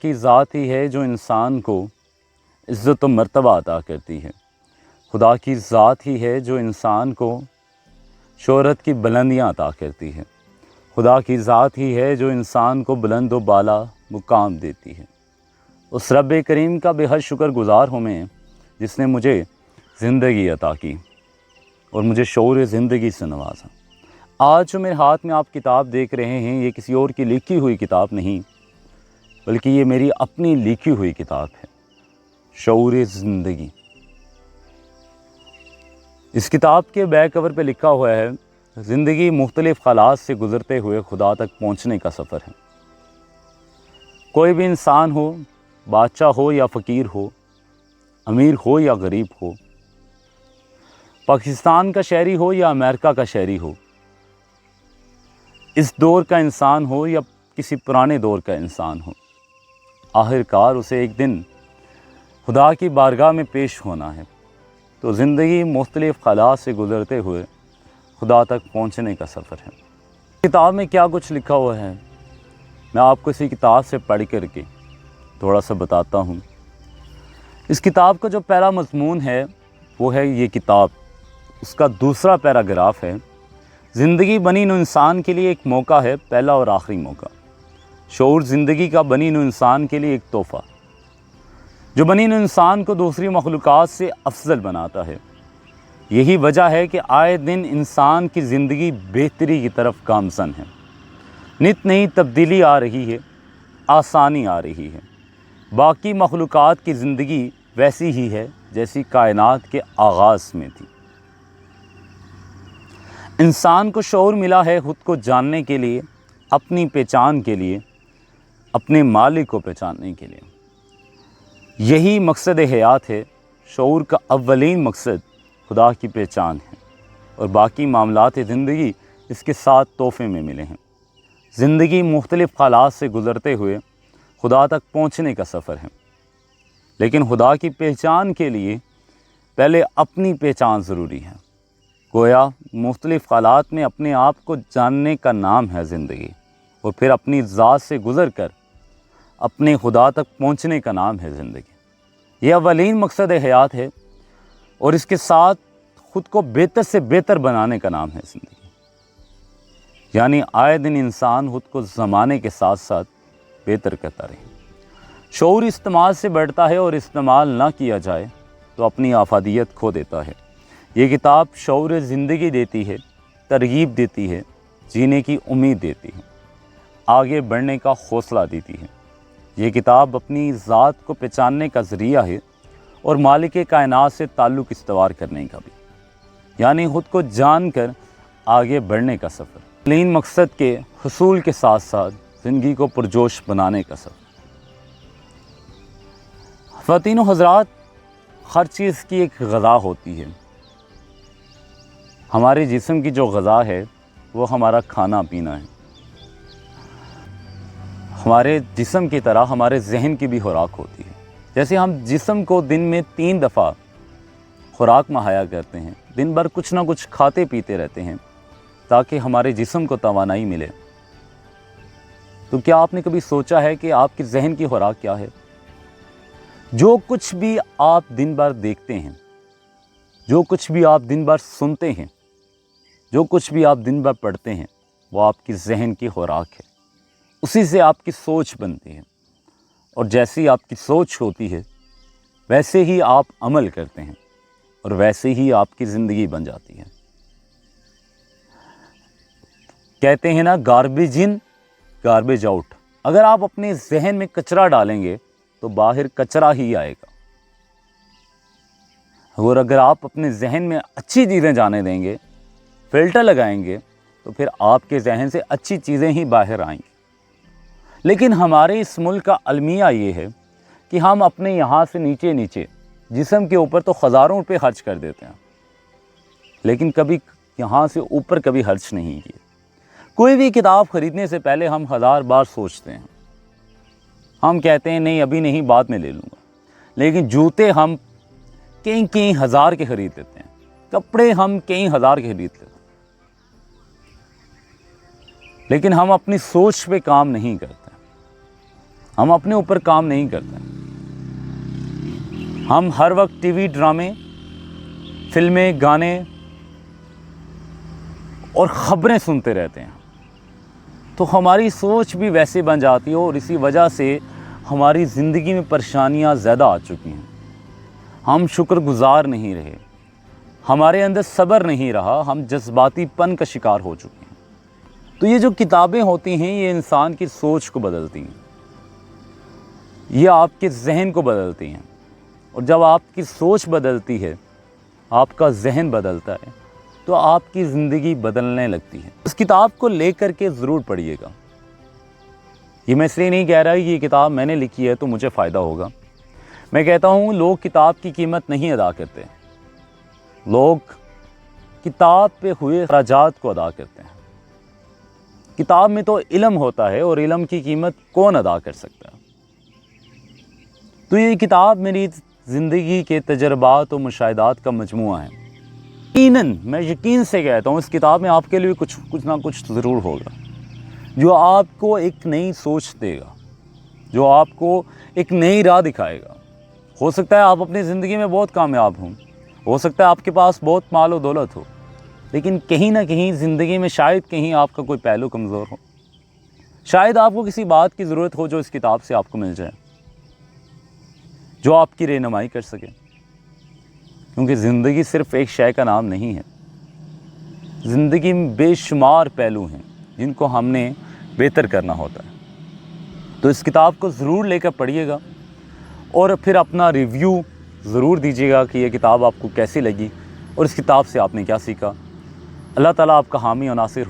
کی ذات ہی ہے جو انسان کو عزت و مرتبہ عطا کرتی ہے۔ خدا کی ذات ہی ہے جو انسان کو شہرت کی بلندیاں عطا کرتی ہے۔ خدا کی ذات ہی ہے جو انسان کو بلند و بالا مقام دیتی ہے۔ اس رب کریم کا بے حد شکر گزار ہوں میں، جس نے مجھے زندگی عطا کی اور مجھے شعور زندگی سے نوازا۔ آج جو میرے ہاتھ میں آپ کتاب دیکھ رہے ہیں، یہ کسی اور کی لکھی ہوئی کتاب نہیں، بلکہ یہ میری اپنی لکھی ہوئی کتاب ہے، شعور زندگی۔ اس کتاب کے بیک کور پہ لکھا ہوا ہے، زندگی مختلف حالات سے گزرتے ہوئے خدا تک پہنچنے کا سفر ہے۔ کوئی بھی انسان ہو، بادشاہ ہو یا فقیر ہو، امیر ہو یا غریب ہو، پاکستان کا شہری ہو یا امریکہ کا شہری ہو، اس دور کا انسان ہو یا کسی پرانے دور کا انسان ہو، آخر کار اسے ایک دن خدا کی بارگاہ میں پیش ہونا ہے۔ تو زندگی مختلف حالات سے گزرتے ہوئے خدا تک پہنچنے کا سفر ہے۔ کتاب میں کیا کچھ لکھا ہوا ہے، میں آپ کو اسی کتاب سے پڑھ کر کے تھوڑا سا بتاتا ہوں۔ اس کتاب کا جو پہلا مضمون ہے وہ ہے یہ کتاب، اس کا دوسرا پیراگراف ہے، زندگی بنی نوع انسان کے لیے ایک موقع ہے، پہلا اور آخری موقع۔ شعور زندگی کا بنی نوع انسان کے لیے ایک تحفہ، جو بنی نوع انسان کو دوسری مخلوقات سے افضل بناتا ہے۔ یہی وجہ ہے کہ آئے دن انسان کی زندگی بہتری کی طرف گامزن ہے، نت نئی تبدیلی آ رہی ہے، آسانی آ رہی ہے۔ باقی مخلوقات کی زندگی ویسی ہی ہے جیسی کائنات کے آغاز میں تھی۔ انسان کو شعور ملا ہے خود کو جاننے کے لیے، اپنی پہچان کے لیے، اپنے مالک کو پہچاننے کے لیے۔ یہی مقصد حیات ہے۔ شعور کا اولین مقصد خدا کی پہچان ہے، اور باقی معاملات زندگی اس کے ساتھ تحفے میں ملے ہیں۔ زندگی مختلف حالات سے گزرتے ہوئے خدا تک پہنچنے کا سفر ہے، لیکن خدا کی پہچان کے لیے پہلے اپنی پہچان ضروری ہے۔ گویا مختلف حالات میں اپنے آپ کو جاننے کا نام ہے زندگی، اور پھر اپنی ذات سے گزر کر اپنے خدا تک پہنچنے کا نام ہے زندگی۔ یہ اولین مقصد حیات ہے، اور اس کے ساتھ خود کو بہتر سے بہتر بنانے کا نام ہے زندگی۔ یعنی آئے دن انسان خود کو زمانے کے ساتھ ساتھ بہتر کرتا رہے۔ شعور استعمال سے بڑھتا ہے، اور استعمال نہ کیا جائے تو اپنی افادیت کھو دیتا ہے۔ یہ کتاب شعور زندگی دیتی ہے، ترغیب دیتی ہے، جینے کی امید دیتی ہے، آگے بڑھنے کا حوصلہ دیتی ہے۔ یہ کتاب اپنی ذات کو پہچاننے کا ذریعہ ہے، اور مالک کائنات سے تعلق استوار کرنے کا بھی، یعنی خود کو جان کر آگے بڑھنے کا سفر۔ اولین مقصد کے حصول کے ساتھ ساتھ زندگی کو پرجوش بنانے کا سفر۔ خواتین و حضرات، ہر چیز کی ایک غذا ہوتی ہے۔ ہمارے جسم کی جو غذا ہے وہ ہمارا کھانا پینا ہے۔ ہمارے جسم کی طرح ہمارے ذہن کی بھی خوراک ہوتی ہے۔ جیسے ہم جسم کو دن میں 3 دفعہ خوراک مہیا کرتے ہیں، دن بھر کچھ نہ کچھ کھاتے پیتے رہتے ہیں تاکہ ہمارے جسم کو توانائی ملے، تو کیا آپ نے کبھی سوچا ہے کہ آپ کے ذہن کی خوراک کیا ہے؟ جو کچھ بھی آپ دن بھر دیکھتے ہیں، جو کچھ بھی آپ دن بھر سنتے ہیں، جو کچھ بھی آپ دن بھر پڑھتے ہیں، وہ آپ کی ذہن کی خوراک ہے۔ اسی سے آپ کی سوچ بنتی ہے، اور جیسی آپ کی سوچ ہوتی ہے ویسے ہی آپ عمل کرتے ہیں، اور ویسے ہی آپ کی زندگی بن جاتی ہے۔ کہتے ہیں نا، گاربیج ان گاربیج آؤٹ۔ اگر آپ اپنے ذہن میں کچرا ڈالیں گے تو باہر کچرا ہی آئے گا، اور اگر آپ اپنے ذہن میں اچھی چیزیں جانے دیں گے، فلٹر لگائیں گے، تو پھر آپ کے ذہن سے اچھی چیزیں ہی باہر آئیں گی۔ لیکن ہمارے اس ملک کا المیہ یہ ہے کہ ہم اپنے یہاں سے نیچے نیچے جسم کے اوپر تو ہزاروں روپے خرچ کر دیتے ہیں، لیکن کبھی یہاں سے اوپر کبھی خرچ نہیں کیے۔ کوئی بھی کتاب خریدنے سے پہلے ہم 1000 بار سوچتے ہیں۔ ہم کہتے ہیں نہیں ابھی نہیں، بعد میں لے لوں گا، لیکن جوتے ہم کئی ہزار کے خرید لیتے ہیں، کپڑے ہم کئی ہزار کے خرید لیتے ہیں، لیکن ہم اپنی سوچ پہ کام نہیں کرتے۔ ہم اپنے اوپر کام نہیں کرتے. ہم ہر وقت ٹی وی ڈرامے، فلمیں، گانے اور خبریں سنتے رہتے ہیں. تو ہماری سوچ بھی ویسے بن جاتی ہے اور اسی وجہ سے ہماری زندگی میں پریشانیاں زیادہ آ چکی ہیں. ہم شکر گزار نہیں رہے، ہمارے اندر صبر نہیں رہا، ہم جذباتی پن کا شکار ہو چکے ہیں. تو یہ جو کتابیں ہوتی ہیں یہ انسان کی سوچ کو بدلتی ہیں، یہ آپ کے ذہن کو بدلتی ہیں. اور جب آپ کی سوچ بدلتی ہے، آپ کا ذہن بدلتا ہے، تو آپ کی زندگی بدلنے لگتی ہے. اس کتاب کو لے کر کے ضرور پڑھیے گا. یہ میں اس لیے نہیں کہہ رہا کہ یہ کتاب میں نے لکھی ہے تو مجھے فائدہ ہوگا. میں کہتا ہوں لوگ کتاب کی قیمت نہیں ادا کرتے، لوگ کتاب پہ ہوئے اخراجات کو ادا کرتے ہیں. کتاب میں تو علم ہوتا ہے اور علم کی قیمت کون ادا کر سکتا ہے. تو یہ کتاب میری زندگی کے تجربات و مشاہدات کا مجموعہ ہے. یقیناً میں یقین سے کہتا ہوں اس کتاب میں آپ کے لیے کچھ نہ کچھ ضرور ہوگا جو آپ کو ایک نئی سوچ دے گا، جو آپ کو ایک نئی راہ دکھائے گا. ہو سکتا ہے آپ اپنی زندگی میں بہت کامیاب ہوں، ہو سکتا ہے آپ کے پاس بہت مال و دولت ہو، لیکن کہیں نہ کہیں زندگی میں شاید کہیں آپ کا کوئی پہلو کمزور ہو. شاید آپ کو کسی بات کی ضرورت ہو جو اس کتاب سے آپ کو مل جائے، جو آپ کی رہنمائی کر سکے. کیونکہ زندگی صرف ایک شے کا نام نہیں ہے، زندگی میں بے شمار پہلو ہیں جن کو ہم نے بہتر کرنا ہوتا ہے. تو اس کتاب کو ضرور لے کر پڑھیے گا اور پھر اپنا ریویو ضرور دیجیے گا کہ یہ کتاب آپ کو کیسی لگی اور اس کتاب سے آپ نے کیا سیکھا. اللہ تعالیٰ آپ کا حامی و ناصر ہو.